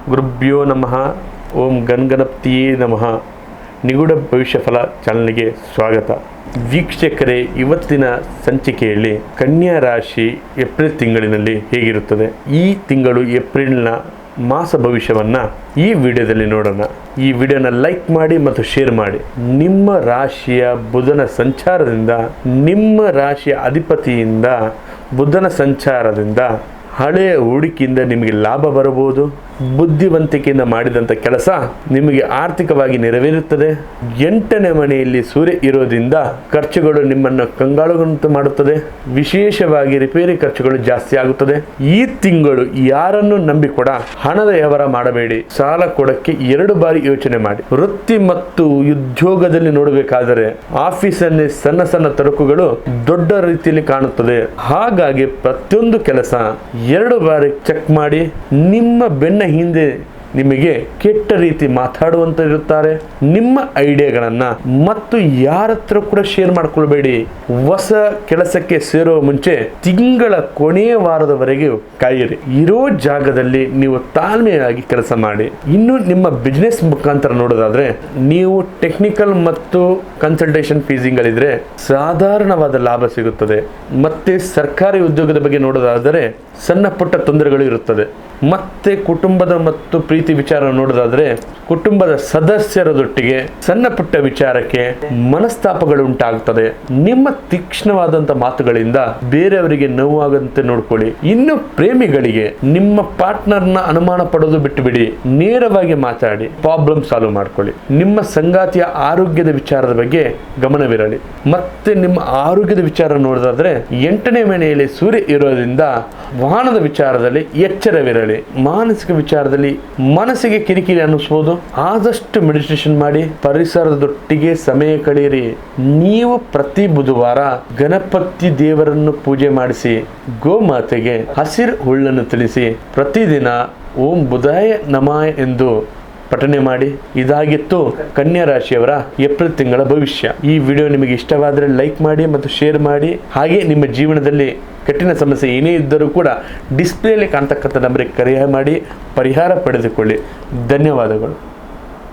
ಗುರುಭ್ಯೋ ನಮಃ. ಓಂ ಗಣಗಣಪತಿಯೇ ನಮಃ. ನಿಗೂಢ ಭವಿಷ್ಯಫಲ ಚಾನಲ್ಗೆ ಸ್ವಾಗತ. ವೀಕ್ಷಕರೇ, ಇವತ್ತಿನ ಸಂಚಿಕೆಯಲ್ಲಿ ಕನ್ಯಾ ರಾಶಿ ಏಪ್ರಿಲ್ ತಿಂಗಳಿನಲ್ಲಿ ಹೇಗಿರುತ್ತದೆ, ಈ ತಿಂಗಳು ಏಪ್ರಿಲ್ನ ಮಾಸ ಭವಿಷ್ಯವನ್ನು ಈ ವಿಡಿಯೋದಲ್ಲಿ ನೋಡೋಣ. ಈ ವಿಡಿಯೋನ ಲೈಕ್ ಮಾಡಿ ಮತ್ತು ಶೇರ್ ಮಾಡಿ. ನಿಮ್ಮ ರಾಶಿಯ ಬುಧನ ಸಂಚಾರದಿಂದ, ನಿಮ್ಮ ರಾಶಿಯ ಅಧಿಪತಿಯಿಂದ ಬುಧನ ಸಂಚಾರದಿಂದ ಹಳೆಯ ಹೂಡಿಕೆಯಿಂದ ನಿಮಗೆ ಲಾಭ ಬರಬಹುದು. ಬುದ್ಧಿವಂತಿಕೆಯಿಂದ ಮಾಡಿದಂಥ ಕೆಲಸ ನಿಮಗೆ ಆರ್ಥಿಕವಾಗಿ ನೆರವೇರುತ್ತದೆ. 8ನೇ ಮನೆಯಲ್ಲಿ ಸೂರ್ಯ ಇರೋದ್ರಿಂದ ಖರ್ಚುಗಳು ನಿಮ್ಮನ್ನು ಕಂಗಾಳುಗಂಟು ಮಾಡುತ್ತದೆ. ವಿಶೇಷವಾಗಿ ರಿಪೇರಿ ಖರ್ಚುಗಳು ಜಾಸ್ತಿ ಆಗುತ್ತದೆ. ಈ ತಿಂಗಳು ಯಾರನ್ನು ನಂಬಿ ಕೂಡ ಹಣದ ವ್ಯವಹಾರ ಮಾಡಬೇಡಿ. ಸಾಲ ಕೊಡಕ್ಕೆ 2 ಬಾರಿ ಯೋಚನೆ ಮಾಡಿ. ವೃತ್ತಿ ಮತ್ತು ಉದ್ಯೋಗದಲ್ಲಿ ನೋಡಬೇಕಾದರೆ ಆಫೀಸಲ್ಲಿ ಸಣ್ಣ ಸಣ್ಣ ತೊಡಕುಗಳು ದೊಡ್ಡ ರೀತಿಯಲ್ಲಿ ಕಾಣುತ್ತದೆ. ಹಾಗಾಗಿ ಪ್ರತಿಯೊಂದು ಕೆಲಸ 2 ಬಾರಿ ಚೆಕ್ ಮಾಡಿ. ನಿಮ್ಮ ಬೆನ್ನ ಹಿಂದೆ ನಿಮಗೆ ಕೆಟ್ಟ ರೀತಿ ಮಾತಾಡುವಂತ ಇರುತ್ತಾರೆ. ನಿಮ್ಮ ಐಡಿಯಾಗಳನ್ನ ಮತ್ತು ಯಾರ ಹತ್ರ ಕೂಡ ಶೇರ್ ಮಾಡ್ಕೊಳ್ಬೇಡಿ. ಹೊಸ ಕೆಲಸಕ್ಕೆ ಸೇರುವ ಮುಂಚೆ ತಿಂಗಳ ಕೊನೆಯ ವಾರದವರೆಗೆ ಕಾಯಿರಿ. ಇರೋ ಜಾಗದಲ್ಲಿ ನೀವು ತಾಳ್ಮೆಯಾಗಿ ಕೆಲಸ ಮಾಡಿ. ಇನ್ನು ನಿಮ್ಮ ಬಿಸ್ನೆಸ್ ಮುಖಾಂತರ ನೋಡೋದಾದ್ರೆ, ನೀವು ಟೆಕ್ನಿಕಲ್ ಮತ್ತು ಕನ್ಸಲ್ಟೇಷನ್ ಫೀಸಿಂಗಳಿದ್ರೆ ಸಾಧಾರಣವಾದ ಲಾಭ ಸಿಗುತ್ತದೆ. ಮತ್ತೆ ಸರ್ಕಾರಿ ಉದ್ಯೋಗದ ಬಗ್ಗೆ ನೋಡೋದಾದರೆ ಸಣ್ಣ ಪುಟ್ಟ ತೊಂದರೆಗಳು ಇರುತ್ತದೆ. ಮತ್ತೆ ಕುಟುಂಬದ ಮತ್ತು ಪ್ರೀತಿ ವಿಚಾರ ನೋಡೋದಾದ್ರೆ ಕುಟುಂಬದ ಸದಸ್ಯರದೊಟ್ಟಿಗೆ ಸಣ್ಣ ಪುಟ್ಟ ವಿಚಾರಕ್ಕೆ ಮನಸ್ತಾಪಗಳು ಉಂಟಾಗುತ್ತದೆ. ನಿಮ್ಮ ತೀಕ್ಷ್ಣವಾದಂತ ಮಾತುಗಳಿಂದ ಬೇರೆಯವರಿಗೆ ನೋವಾಗಂತೆ ನೋಡ್ಕೊಳ್ಳಿ. ಇನ್ನು ಪ್ರೇಮಿಗಳಿಗೆ ನಿಮ್ಮ ಪಾರ್ಟ್ನರ್ನ ಅನುಮಾನ ಪಡೋದು ಬಿಟ್ಟು ಬಿಡಿ. ನೇರವಾಗಿ ಮಾತಾಡಿ ಪ್ರಾಬ್ಲಮ್ ಸಾಲ್ವ್ ಮಾಡ್ಕೊಳ್ಳಿ. ನಿಮ್ಮ ಸಂಗಾತಿಯ ಆರೋಗ್ಯದ ವಿಚಾರದ ಬಗ್ಗೆ ಗಮನವಿರಲಿ. ಮತ್ತೆ ನಿಮ್ಮ ಆರೋಗ್ಯದ ವಿಚಾರ ನೋಡೋದಾದ್ರೆ 8ನೇ ಮನೆಯಲ್ಲಿ ಸೂರ್ಯ ಇರೋದ್ರಿಂದ ವಾಹನದ ವಿಚಾರದಲ್ಲಿ ಎಚ್ಚರವಿರಲಿ. ಮಾನಸಿಕ ವಿಚಾರದಲ್ಲಿ ಮನಸ್ಸಿಗೆ ಕಿರಿಕಿರಿ ಅನ್ನಿಸ್ಬೋದು. ಆದಷ್ಟು ಮೆಡಿಟೇಷನ್ ಮಾಡಿ, ಪರಿಸರದೊಟ್ಟಿಗೆ ಸಮಯ ಕಳೆಯಿರಿ. ನೀವು ಪ್ರತಿ ಬುಧವಾರ ಗಣಪತಿ ದೇವರನ್ನು ಪೂಜೆ ಮಾಡಿಸಿ, ಗೋಮಾತೆಗೆ ಹಸಿರು ಹುಲ್ಲನ್ನು ತಿಳಿಸಿ, ಪ್ರತಿದಿನ ಓಂ ಬುಧಾಯ ನಮಃ ಎಂದು ಪಠನೆ ಮಾಡಿ. ಇದಾಗಿತ್ತು ಕನ್ಯಾ ರಾಶಿಯವರ ಏಪ್ರಿಲ್ ತಿಂಗಳ ಭವಿಷ್ಯ. ಈ ವಿಡಿಯೋ ನಿಮಗೆ ಇಷ್ಟವಾದರೆ ಲೈಕ್ ಮಾಡಿ ಮತ್ತು ಶೇರ್ ಮಾಡಿ. ಹಾಗೆ ನಿಮ್ಮ ಜೀವನದಲ್ಲಿ ಕಠಿಣ ಸಮಸ್ಯೆ ಏನೇ ಇದ್ದರೂ ಕೂಡ ಡಿಸ್ಪ್ಲೇಯಲ್ಲಿ ಕಾಣ್ತಕ್ಕಂಥ ನಂಬರಿಗೆ ಕರೆ ಮಾಡಿ ಪರಿಹಾರ ಪಡೆದುಕೊಳ್ಳಿ. ಧನ್ಯವಾದಗಳು.